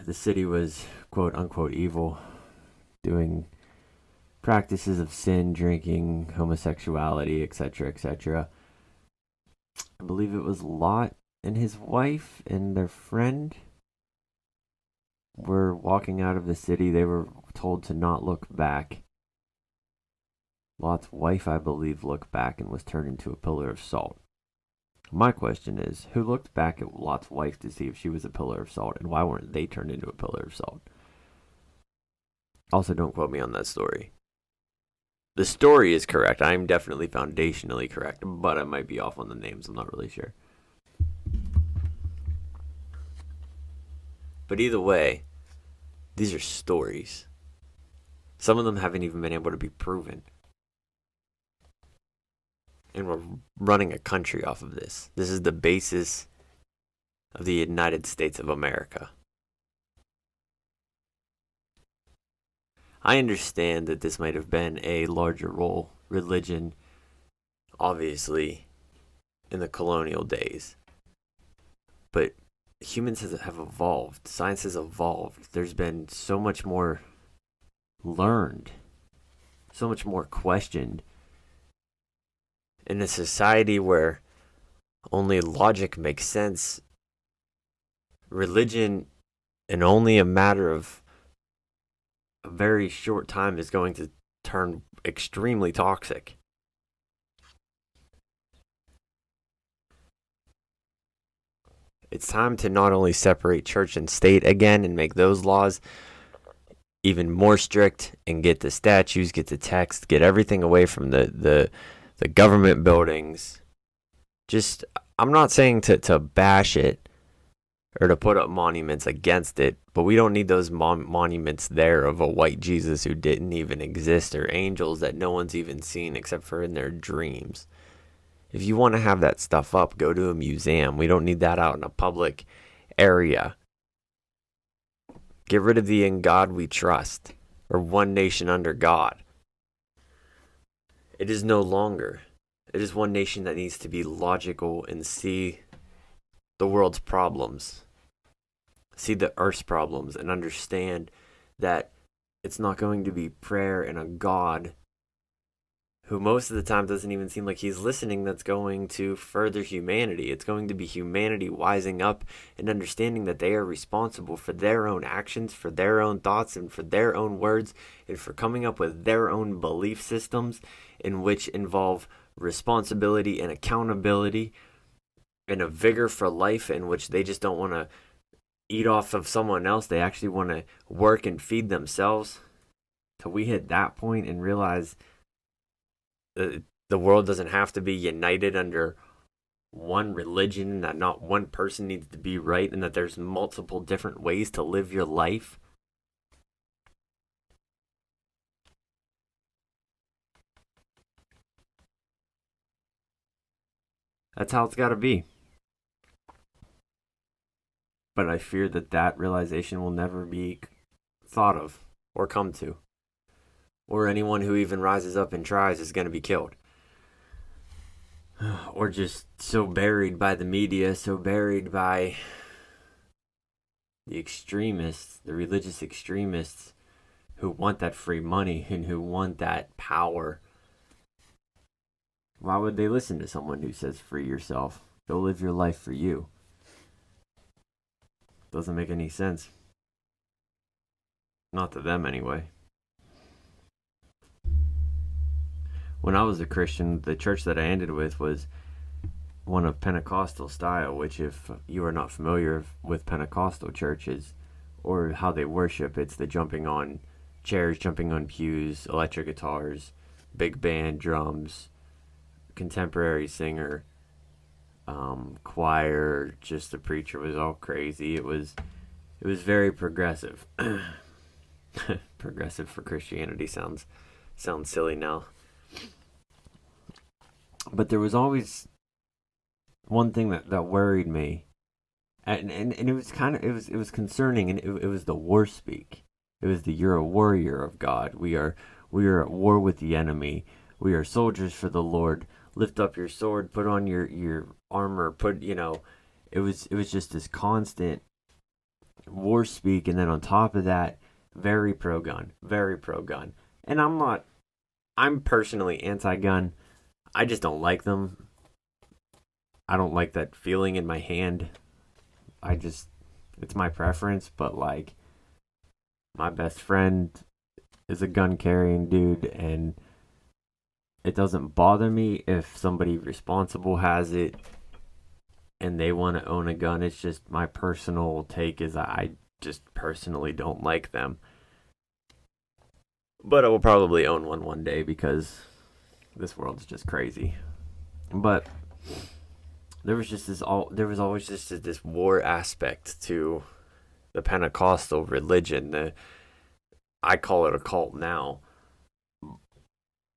the city was quote unquote evil, doing practices of sin, drinking, homosexuality, etc., etc. I believe it was Lot and his wife and their friend were walking out of the city. They were told to not look back. Lot's wife, I believe, looked back and was turned into a pillar of salt. My question is, who looked back at Lot's wife to see if she was a pillar of salt, and why weren't they turned into a pillar of salt? Also, don't quote me on that story. The story is correct. I'm definitely foundationally correct, but I might be off on the names. I'm not really sure. But either way, these are stories. Some of them haven't even been able to be proven. And we're running a country off of this. This is the basis of the United States of America. I understand that this might have been a larger role, religion, obviously, in the colonial days. But humans have evolved. Science has evolved. There's been so much more learned, so much more questioned. In a society where only logic makes sense, religion, in only a matter of a very short time, is going to turn extremely toxic. It's time to not only separate church and state again and make those laws even more strict and get the statues, get the text, get everything away from the government buildings. Just, I'm not saying to bash it or to put up monuments against it, but we don't need those monuments there of a white Jesus who didn't even exist, or angels that no one's even seen except for in their dreams. If you want to have that stuff up, go to a museum. We don't need that out in a public area. Get rid of the "in God we trust" or "one nation under God." It is no longer. It is one nation that needs to be logical and see the world's problems, see the earth's problems, and understand that it's not going to be prayer and a God who most of the time doesn't even seem like he's listening that's going to further humanity. It's going to be humanity wising up and understanding that they are responsible for their own actions, for their own thoughts, and for their own words, and for coming up with their own belief systems in which involve responsibility and accountability and a vigor for life, in which they just don't want to eat off of someone else. They actually want to work and feed themselves. Till we hit that point and realize the world doesn't have to be united under one religion, that not one person needs to be right, and that there's multiple different ways to live your life. That's how it's got to be. But I fear that realization will never be thought of or come to. Or anyone who even rises up and tries is going to be killed. Or just so buried by the media, so buried by the extremists, the religious extremists who want that free money and who want that power. Why would they listen to someone who says free yourself? Go live your life for you. Doesn't make any sense. Not to them, anyway. When I was a Christian, the church that I ended with was one of Pentecostal style, which, if you are not familiar with Pentecostal churches or how they worship, it's the jumping on chairs, jumping on pews, electric guitars, big band, drums, contemporary singer, choir, just the preacher was all crazy. It was very progressive. Progressive for Christianity sounds silly now. But there was always one thing that worried me, and it was it was concerning, and it was the war speak. It was the "you're a warrior of God. We are at war with the enemy. We are soldiers for the Lord. Lift up your sword. Put on your armor. It was just this constant war speak, and then on top of that, very pro gun, very pro gun. And I'm personally anti gun. I just don't like them. I don't like that feeling in my hand. It's my preference, but like, my best friend is a gun carrying dude, and it doesn't bother me if somebody responsible has it and they want to own a gun. It's just my personal take is I just personally don't like them. But I will probably own one day because this world's just crazy. But there was always just this war aspect to the Pentecostal religion. I call it a cult now.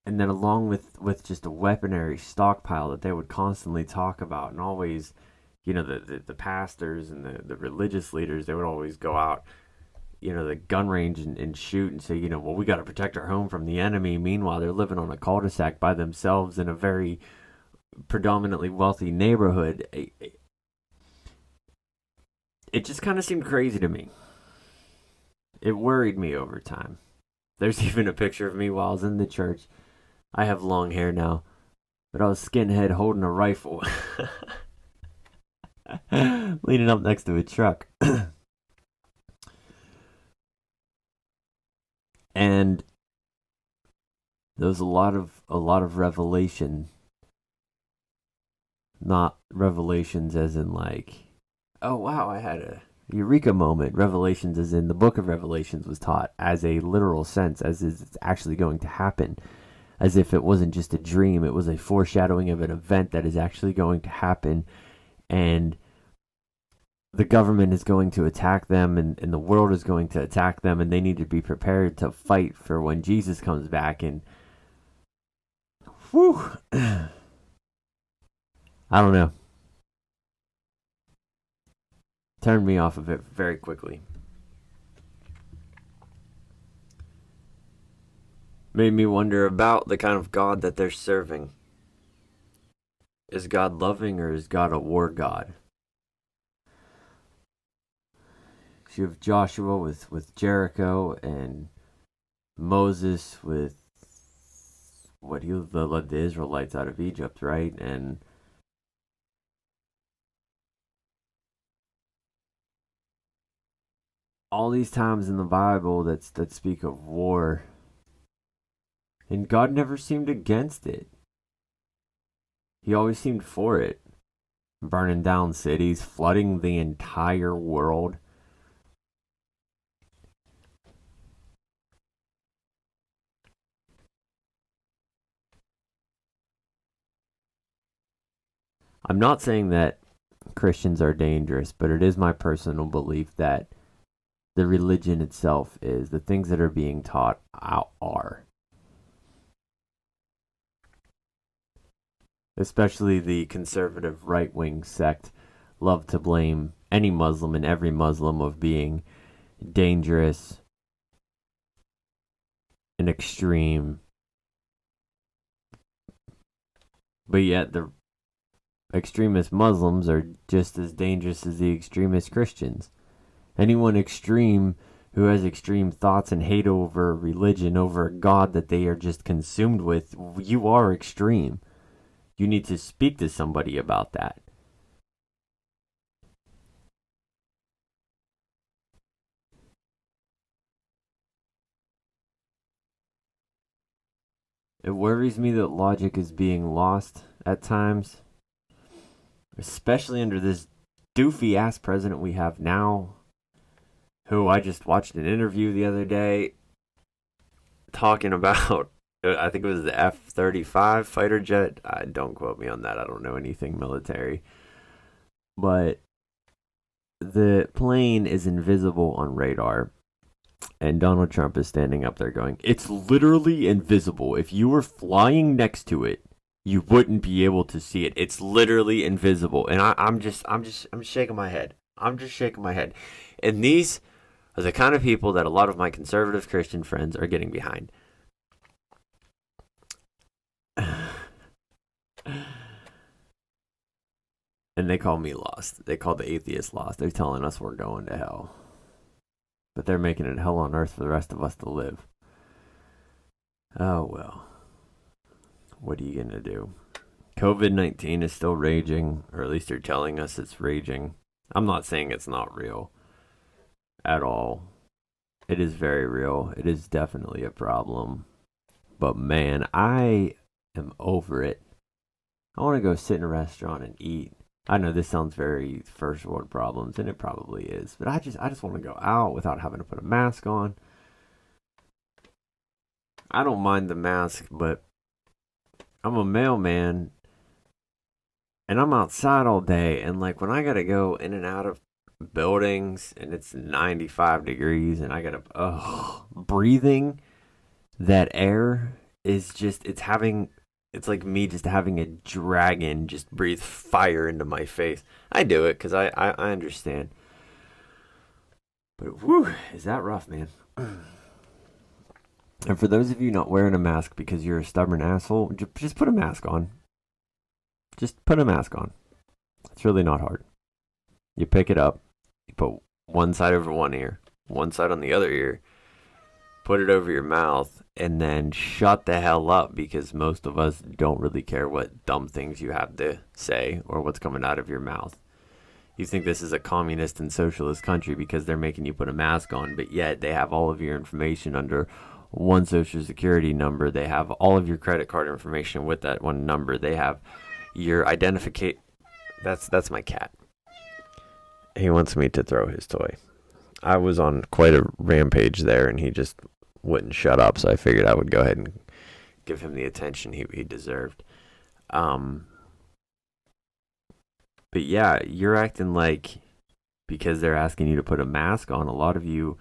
And then along with just a weaponry stockpile that they would constantly talk about, and always, the pastors and the religious leaders, they would always go out, the gun range and shoot and say, well, we got to protect our home from the enemy. Meanwhile, they're living on a cul-de-sac by themselves in a very predominantly wealthy neighborhood. It just kind of seemed crazy to me. It worried me over time. There's even a picture of me while I was in the church. I have long hair now, but I was skinhead holding a rifle, leaning up next to a truck. And there was a lot of revelation, not revelations as in like, oh wow, I had a eureka moment. Revelations as in the book of Revelations was taught as a literal sense, as is it's actually going to happen, as if it wasn't just a dream. It was a foreshadowing of an event that is actually going to happen, and the government is going to attack them, and the world is going to attack them, and they need to be prepared to fight for when Jesus comes back. And whew, I don't know. Turned me off of it very quickly. Made me wonder about the kind of God that they're serving. Is God loving, or is God a war God? You have Joshua with Jericho, and Moses with what he led the Israelites out of Egypt, right? And all these times in the Bible that speak of war, and God never seemed against it. He always seemed for it. Burning down cities, flooding the entire world. I'm not saying that Christians are dangerous, but it is my personal belief that the religion itself is, the things that are being taught are. Especially the conservative right-wing sect love to blame any Muslim and every Muslim of being dangerous and extreme. But yet the extremist Muslims are just as dangerous as the extremist Christians. Anyone extreme who has extreme thoughts and hate over religion, over a God that they are just consumed with, you are extreme. You need to speak to somebody about that. It worries me that logic is being lost at times, especially under this doofy ass president we have now, who I just watched an interview the other day talking about, I think it was the F-35 fighter jet. Don't quote me on that. I don't know anything military. But the plane is invisible on radar. And Donald Trump is standing up there going, it's literally invisible. If you were flying next to it, you wouldn't be able to see it. It's literally invisible. And I'm shaking my head. I'm just shaking my head. And these are the kind of people that a lot of my conservative Christian friends are getting behind. And they call me lost. They call the atheist lost. They're telling us we're going to hell. but they're making it hell on earth for the rest of us to live. Oh well. What are you gonna do? COVID-19 is still raging, or at least they're telling us it's raging. I'm not saying it's not real at all. It is very real. It is definitely a problem. But man, I am over it. I want to go sit in a restaurant and eat. I know this sounds very first world problems, and it probably is. But I just want to go out without having to put a mask on. I don't mind the mask, but I'm a mailman, and I'm outside all day. And like when I gotta go in and out of buildings, and it's 95 degrees, and I gotta breathing that air is just it's like me just having a dragon just breathe fire into my face. I do it because I understand. But whew, is that rough, man. And for those of you not wearing a mask because you're a stubborn asshole, just put a mask on. Just put a mask on. It's really not hard. You pick it up, you put one side over one ear, one side on the other ear, put it over your mouth, and then shut the hell up, because most of us don't really care what dumb things you have to say or what's coming out of your mouth. You think this is a communist and socialist country because they're making you put a mask on, but yet they have all of your information under one social security number. They have all of your credit card information with that one number. They have your identificate. That's my cat. He wants me to throw his toy. I was on quite a rampage there, and he just wouldn't shut up, so I figured I would go ahead and give him the attention he deserved. But yeah, you're acting like because they're asking you to put a mask on, a lot of you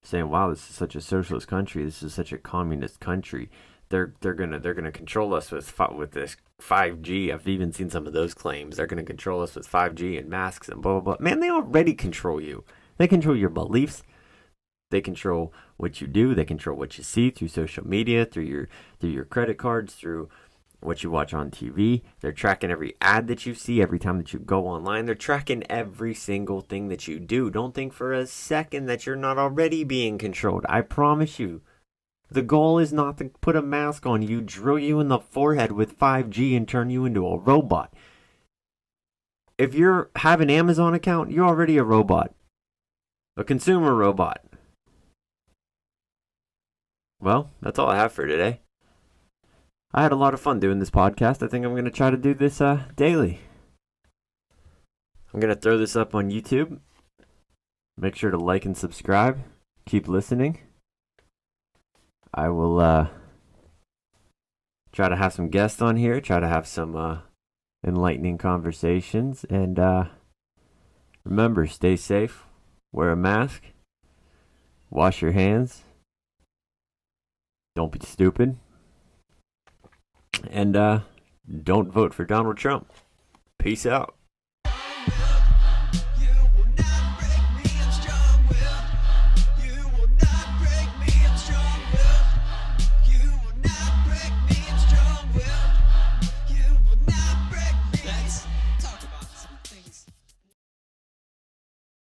saying, wow, this is such a socialist country, this is such a communist country. They're gonna control us with this 5G. I've even seen some of those claims. They're gonna control us with 5G and masks and blah blah blah. Man, they already control you. They control your beliefs. They control what you do. They control what you see through social media, through your credit cards, through what you watch on TV. They're tracking every ad that you see, every time that you go online. They're tracking every single thing that you do. Don't think for a second that you're not already being controlled. I promise you. The goal is not to put a mask on you, drill you in the forehead with 5G, and turn you into a robot. If you have an Amazon account, you're already a robot. A consumer robot. Well, that's all I have for today. I had a lot of fun doing this podcast. I think I'm going to try to do this daily. I'm going to throw this up on YouTube. Make sure to like and subscribe. Keep listening. I will try to have some guests on here. Try to have some enlightening conversations. And remember, stay safe. Wear a mask. Wash your hands. Don't be stupid. And don't vote for Donald Trump. Peace out.